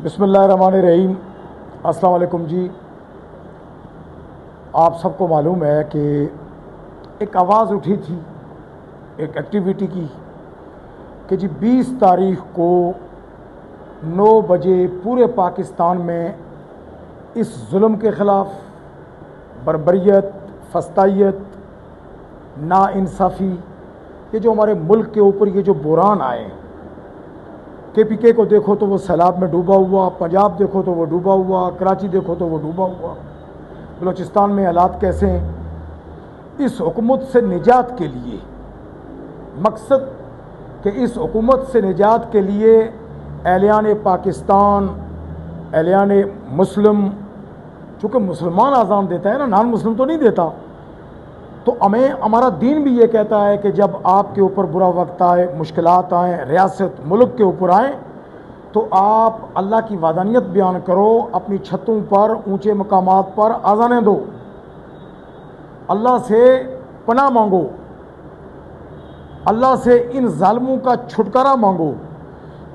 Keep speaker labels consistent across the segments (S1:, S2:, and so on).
S1: بسم اللہ الرحمن الرحیم۔ السلام علیکم جی۔ آپ سب کو معلوم ہے کہ ایک آواز اٹھی تھی ایک ایکٹیویٹی کی کہ جی 20 تاریخ کو 9 بجے پورے پاکستان میں اس ظلم کے خلاف، بربریت، فسطائیت، ناانصافی، یہ جو ہمارے ملک کے اوپر یہ جو بحران آئے، کے پی کے کو دیکھو تو وہ سیلاب میں ڈوبا ہوا، پنجاب دیکھو تو وہ ڈوبا ہوا، کراچی دیکھو تو وہ ڈوبا ہوا، بلوچستان میں حالات کیسے ہیں۔ اس حکومت سے نجات کے لیے مقصد کہ اس حکومت سے نجات کے لیے اہلیان پاکستان، اہلیان مسلم، چونکہ مسلمان اذان دیتا ہے نا، نان مسلم تو نہیں دیتا، تو ہمارا دین بھی یہ کہتا ہے کہ جب آپ کے اوپر برا وقت آئے، مشکلات آئیں، ریاست ملک کے اوپر آئیں، تو آپ اللہ کی وحدانیت بیان کرو، اپنی چھتوں پر، اونچے مقامات پر اذانیں دو، اللہ سے پناہ مانگو، اللہ سے ان ظالموں کا چھٹکارا مانگو۔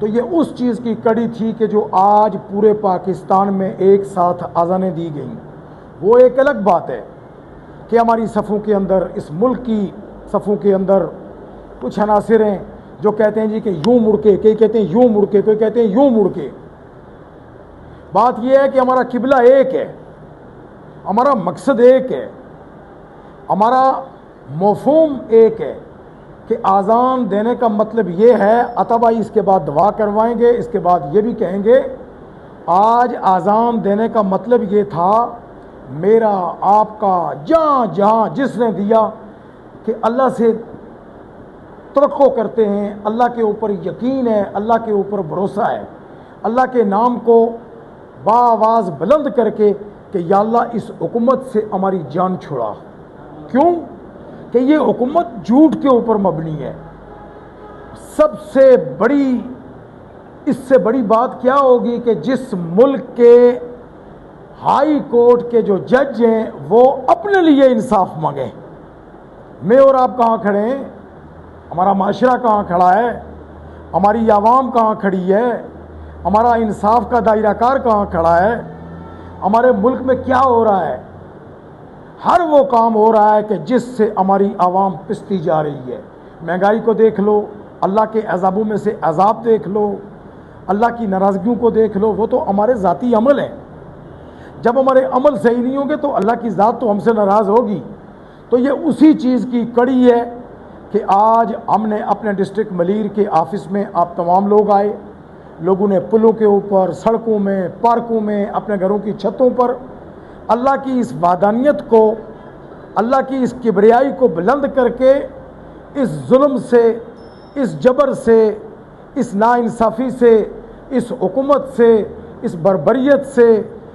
S1: تو یہ اس چیز کی کڑی تھی کہ جو آج پورے پاکستان میں ایک ساتھ اذانیں دی گئیں۔ وہ ایک الگ بات ہے کہ ہماری صفوں کے اندر، اس ملک کی صفوں کے اندر کچھ عناصر ہیں جو کہتے ہیں جی کہ یوں مڑ کے، کئی کہتے ہیں یوں مڑ کے، کوئی کہتے ہیں یوں مڑ کے۔ بات یہ ہے کہ ہمارا قبلہ ایک ہے، ہمارا مقصد ایک ہے، ہمارا مفہوم ایک ہے کہ آذان دینے کا مطلب یہ ہے، عطا بھائی اس کے بعد دعا کروائیں گے، اس کے بعد یہ بھی کہیں گے، آج آذان دینے کا مطلب یہ تھا میرا، آپ کا، جہاں جہاں جس نے دیا، کہ اللہ سے توقع کرتے ہیں، اللہ کے اوپر یقین ہے، اللہ کے اوپر بھروسہ ہے، اللہ کے نام کو بآواز بلند کر کے کہ یا اللہ اس حکومت سے ہماری جان چھڑا۔ کیوں کہ یہ حکومت جھوٹ کے اوپر مبنی ہے۔ سب سے بڑی، اس سے بڑی بات کیا ہوگی کہ جس ملک کے ہائی کورٹ کے جو جج ہیں وہ اپنے لیے انصاف مانگیں۔ میں اور آپ کہاں کھڑے ہیں؟ ہمارا معاشرہ کہاں کھڑا ہے؟ ہماری عوام کہاں کھڑی ہے؟ ہمارا انصاف کا دائرہ کار کہاں کھڑا ہے؟ ہمارے ملک میں کیا ہو رہا ہے؟ ہر وہ کام ہو رہا ہے کہ جس سے ہماری عوام پستی جا رہی ہے۔ مہنگائی کو دیکھ لو، اللہ کے عذابوں میں سے عذاب دیکھ لو، اللہ کی ناراضگیوں کو دیکھ لو، وہ تو ہمارے ذاتی عمل ہیں۔ جب ہمارے عمل صحیح نہیں ہوں گے تو اللہ کی ذات تو ہم سے ناراض ہوگی۔ تو یہ اسی چیز کی کڑی ہے کہ آج ہم نے اپنے ڈسٹرکٹ ملیر کے آفس میں آپ تمام لوگ آئے، لوگوں نے پلوں کے اوپر، سڑکوں میں، پارکوں میں، اپنے گھروں کی چھتوں پر اللہ کی اس وحدانیت کو، اللہ کی اس کبریائی کو بلند کر کے اس ظلم سے، اس جبر سے، اس ناانصافی سے، اس حکومت سے، اس بربریت سے،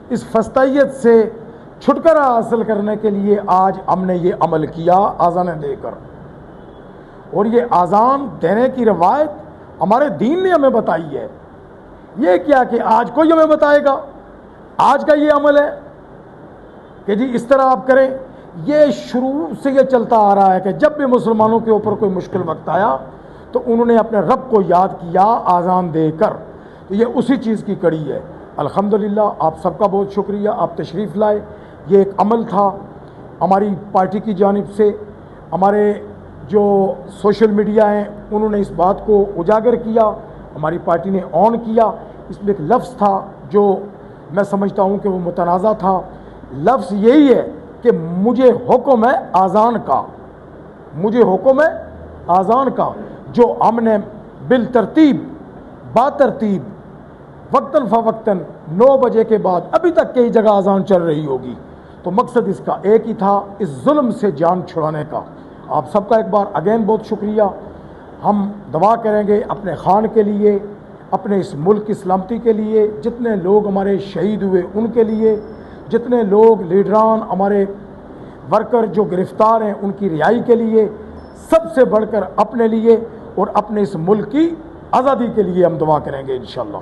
S1: اس فسطائیت سے چھٹکارا حاصل کرنے کے لیے آج ہم نے یہ عمل کیا آذانیں دے کر۔ اور یہ آذان دینے کی روایت ہمارے دین نے ہمیں بتائی ہے۔ یہ کیا کہ آج کوئی ہمیں بتائے گا؟ آج کا یہ عمل ہے کہ جی اس طرح آپ کریں۔ یہ شروع سے یہ چلتا آ رہا ہے کہ جب بھی مسلمانوں کے اوپر کوئی مشکل وقت آیا تو انہوں نے اپنے رب کو یاد کیا آذان دے کر۔ تو یہ اسی چیز کی کڑی ہے۔ الحمدللہ آپ سب کا بہت شکریہ، آپ تشریف لائے۔ یہ ایک عمل تھا ہماری پارٹی کی جانب سے، ہمارے جو سوشل میڈیا ہیں انہوں نے اس بات کو اجاگر کیا، ہماری پارٹی نے آن کیا۔ اس میں ایک لفظ تھا جو میں سمجھتا ہوں کہ وہ متنازع تھا۔ لفظ یہی ہے کہ مجھے حکم ہے آذان کا، مجھے حکم ہے آذان کا، جو ہم نے بالترتیب، باترتیب، وقتاً فوقتاً 9 بجے کے بعد ابھی تک کئی جگہ اذان چل رہی ہوگی۔ تو مقصد اس کا ایک ہی تھا، اس ظلم سے جان چھڑانے کا۔ آپ سب کا ایک بار اگین بہت شکریہ۔ ہم دعا کریں گے اپنے خان کے لیے، اپنے اس ملک کی سلامتی کے لیے، جتنے لوگ ہمارے شہید ہوئے ان کے لیے، جتنے لوگ لیڈران ہمارے ورکر جو گرفتار ہیں ان کی رہائی کے لیے، سب سے بڑھ کر اپنے لیے اور اپنے اس ملک کی آزادی کے لیے ہم دعا کریں گے انشاءاللہ۔